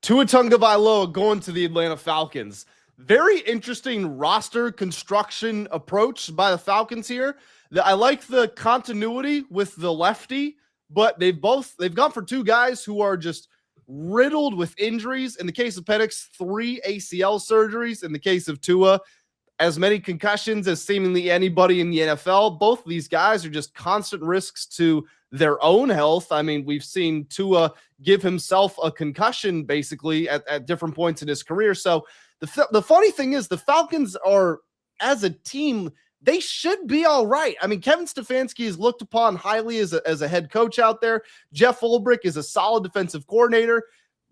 Tua Tagovailoa going to the Atlanta Falcons. Very interesting roster construction approach by the Falcons here. I like the continuity with the lefty, but they've gone for two guys who are just riddled with injuries. In the case of Penix, 3 ACL surgeries. In the case of Tua, as many concussions as seemingly anybody in the NFL. Both of these guys are just constant risks to their own health. I mean, we've seen Tua give himself a concussion basically at different points in his career. So the funny thing is the Falcons are, as a team, they should be all right. I mean, Kevin Stefanski is looked upon highly as a head coach out there. Jeff Ulbrich is a solid defensive coordinator.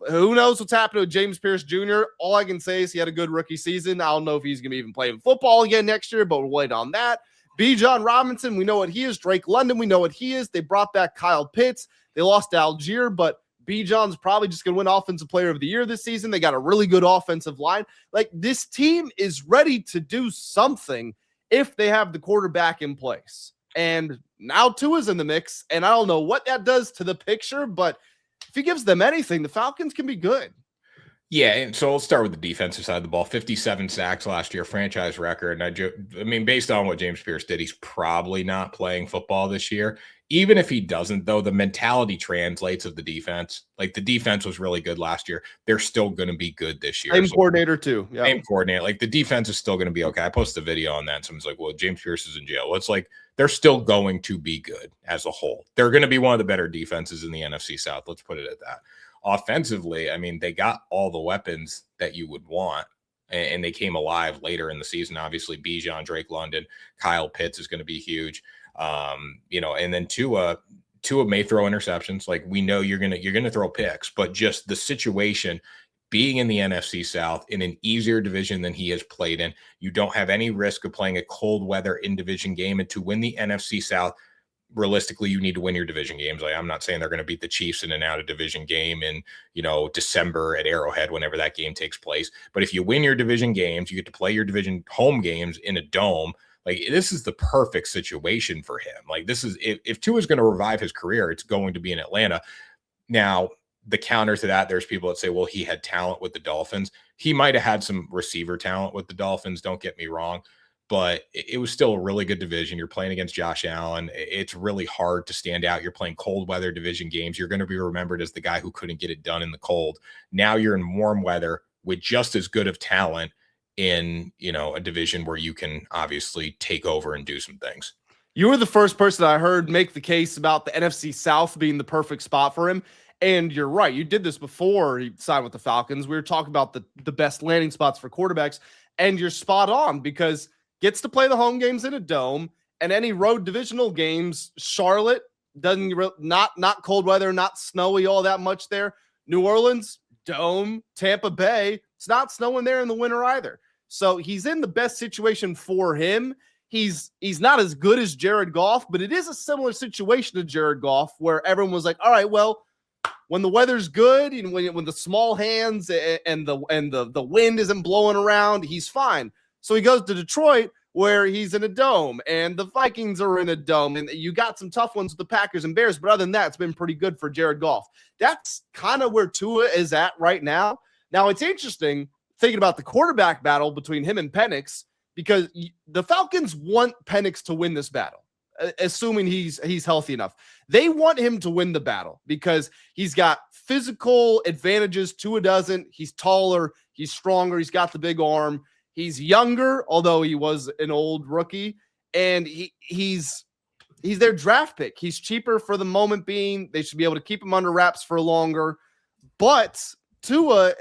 Who knows what's happening with James Pierce Jr.? All I can say is he had a good rookie season. I don't know if he's going to be even playing football again next year, but we'll wait on that. Bijan Robinson, we know what he is. Drake London, we know what he is. They brought back Kyle Pitts. They lost to Algier, but Bijan's probably just going to win Offensive Player of the Year this season. They got a really good offensive line. Like, this team is ready to do something if they have the quarterback in place. And now Tua's in the mix, and I don't know what that does to the picture, but if he gives them anything, the Falcons can be good. Yeah, and so let's start with the defensive side of the ball. 57 sacks last year, franchise record. And I mean, based on what James Pierce did, he's probably not playing football this year. Even if he doesn't, though, the mentality translates of the defense. Like, the defense was really good last year. They're still going to be good this year. Same coordinator, too. Yeah. Same coordinator. Like, the defense is still going to be okay. I posted a video on that, and someone's like, well, James Pierce is in jail. Well, it's like, they're still going to be good as a whole. They're going to be one of the better defenses in the NFC South. Let's put it at that. Offensively, I mean, they got all the weapons that you would want, and they came alive later in the season. Obviously, Bijan, Drake London, Kyle Pitts is going to be huge. And then Tua may throw interceptions. Like, we know you're gonna throw picks, but just the situation being in the NFC South in an easier division than he has played in, you don't have any risk of playing a cold weather in division game. And to win the NFC South, realistically, you need to win your division games. Like, I'm not saying they're going to beat the Chiefs in an out of division game in, December at Arrowhead, whenever that game takes place. But if you win your division games, you get to play your division home games in a dome. Like, this is the perfect situation for him. Like, this is, if Tua is going to revive his career, it's going to be in Atlanta. Now, the counter to that, there's people that say, well, he had talent with the Dolphins. He might have had some receiver talent with the Dolphins. Don't get me wrong. But it was still a really good division. You're playing against Josh Allen. It's really hard to stand out. You're playing cold weather division games. You're going to be remembered as the guy who couldn't get it done in the cold. Now you're in warm weather with just as good of talent in, a division where you can obviously take over and do some things. You were the first person I heard make the case about the NFC South being the perfect spot for him. And you're right. You did this before he signed with the Falcons. We were talking about the best landing spots for quarterbacks, and you're spot on because gets to play the home games in a dome, and any road divisional games. Charlotte doesn't not cold weather, not snowy all that much there. New Orleans, dome. Tampa Bay, it's not snowing there in the winter either. So he's in the best situation for him. He's not as good as Jared Goff, but it is a similar situation to Jared Goff where everyone was like, all right, well, when the weather's good and when the small hands and the wind isn't blowing around, he's fine. So he goes to Detroit where he's in a dome and the Vikings are in a dome and you got some tough ones with the Packers and Bears. But other than that, it's been pretty good for Jared Goff. That's kind of where Tua is at right now. Now, it's interesting thinking about the quarterback battle between him and Penix because the Falcons want Penix to win this battle, assuming he's healthy enough. They want him to win the battle because he's got physical advantages. Tua doesn't. He's taller. He's stronger. He's got the big arm. He's younger, although he was an old rookie, and he's their draft pick. He's cheaper for the moment being. They should be able to keep him under wraps for longer. But Tua,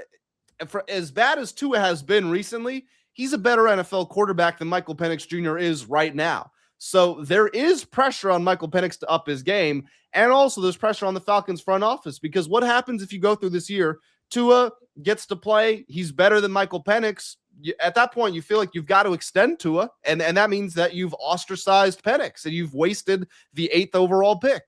for as bad as Tua has been recently, he's a better NFL quarterback than Michael Penix Jr. is right now. So there is pressure on Michael Penix to up his game, and also there's pressure on the Falcons front office because what happens if you go through this year, Tua gets to play, he's better than Michael Penix. At that point, you feel like you've got to extend Tua, and that means that you've ostracized Penix and you've wasted the 8th overall pick.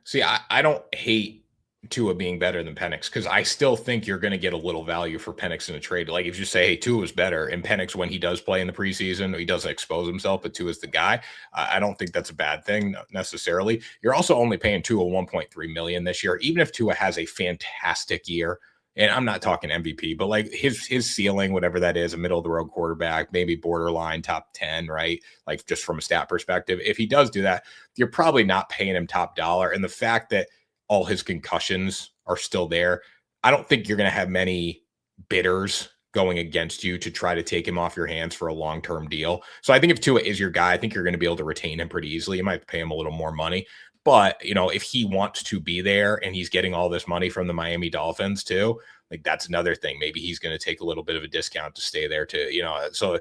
See, I don't hate Tua being better than Penix because I still think you're going to get a little value for Penix in a trade. Like if you say, hey, Tua is better, and Penix, when he does play in the preseason, he doesn't expose himself, but Tua is the guy. I don't think that's a bad thing necessarily. You're also only paying Tua $1.3 million this year. Even if Tua has a fantastic year, and I'm not talking MVP, but like his ceiling, whatever that is, a middle of the road quarterback, maybe borderline top 10, right? Like just from a stat perspective, if he does do that, you're probably not paying him top dollar. And the fact that all his concussions are still there, I don't think you're going to have many bidders going against you to try to take him off your hands for a long-term deal. So I think if Tua is your guy, I think you're going to be able to retain him pretty easily. You might pay him a little more money, but if he wants to be there and he's getting all this money from the Miami Dolphins too, like that's another thing. Maybe he's going to take a little bit of a discount to stay there too, so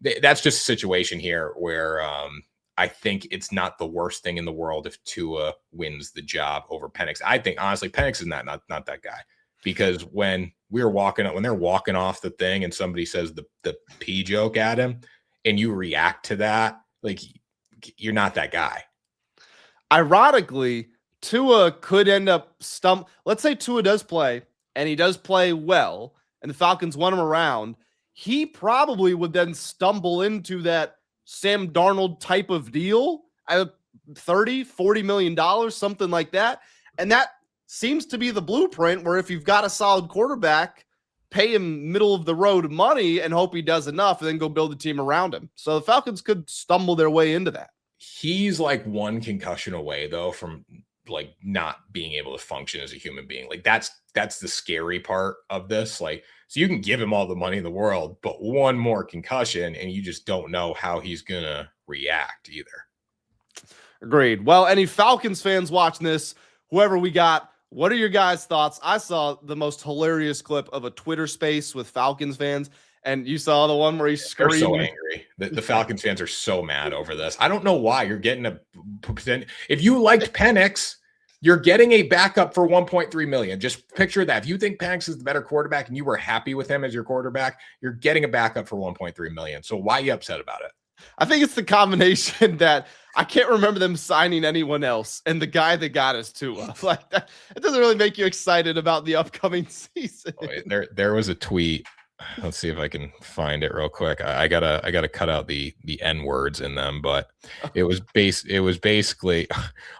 that's just a situation here where I think it's not the worst thing in the world if Tua wins the job over Penix. I think honestly, Penix is not that guy, because when they're walking off the thing and somebody says the P joke at him and you react to that, like you're not that guy. Ironically, Tua could end up let's say Tua does play and he does play well and the Falcons want him around. He probably would then stumble into that Sam Darnold type of deal at $30-40 million, something like that. And that seems to be the blueprint where if you've got a solid quarterback, pay him middle of the road money and hope he does enough and then go build a team around him. So the Falcons could stumble their way into that. He's like one concussion away though from like not being able to function as a human being. Like that's the scary part of this. Like, so you can give him all the money in the world, but one more concussion and you just don't know how he's going to react either. Agreed. Well, any Falcons fans watching this, whoever we got, what are your guys' thoughts? I saw the most hilarious clip of a Twitter space with Falcons fans, and you saw the one where he's screaming. They're so angry. The Falcons fans are so mad over this. I don't know why. You're getting if you liked Penix, you're getting a backup for $1.3 million. Just picture that. If you think Penix is the better quarterback and you were happy with him as your quarterback, you're getting a backup for $1.3 million. So why are you upset about it? I think it's the combination that I can't remember them signing anyone else, and the guy that got us Tua. Like that, it doesn't really make you excited about the upcoming season. There was a tweet. Let's see if I can find it real quick. I gotta cut out the N words in them, but it was basically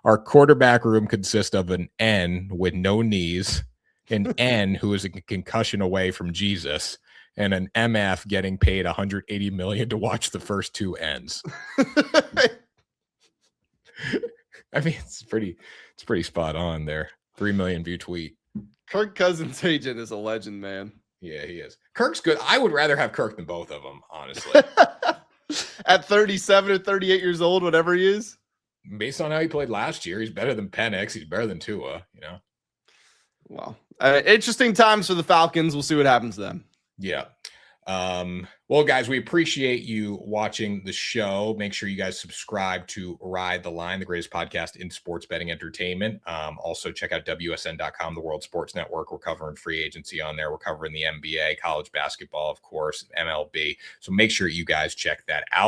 our quarterback room consists of an N with no knees, an N who is a concussion away from Jesus, and an MF getting paid $180 million to watch the first two ends. I mean, it's pretty spot on there. 3 million view tweet. Kirk Cousins' agent is a legend, man. Yeah, he is. Kirk's good. I would rather have Kirk than both of them, honestly. At 37 or 38 years old, whatever he is. Based on how he played last year, he's better than Penix. He's better than Tua, Well, interesting times for the Falcons. We'll see what happens then. Yeah. Well, guys, we appreciate you watching the show. Make sure you guys subscribe to Ride the Line, the greatest podcast in sports betting entertainment. Also check out WSN.com, the World Sports Network. We're covering free agency on there. We're covering the NBA, college basketball, of course, MLB. So make sure you guys check that out.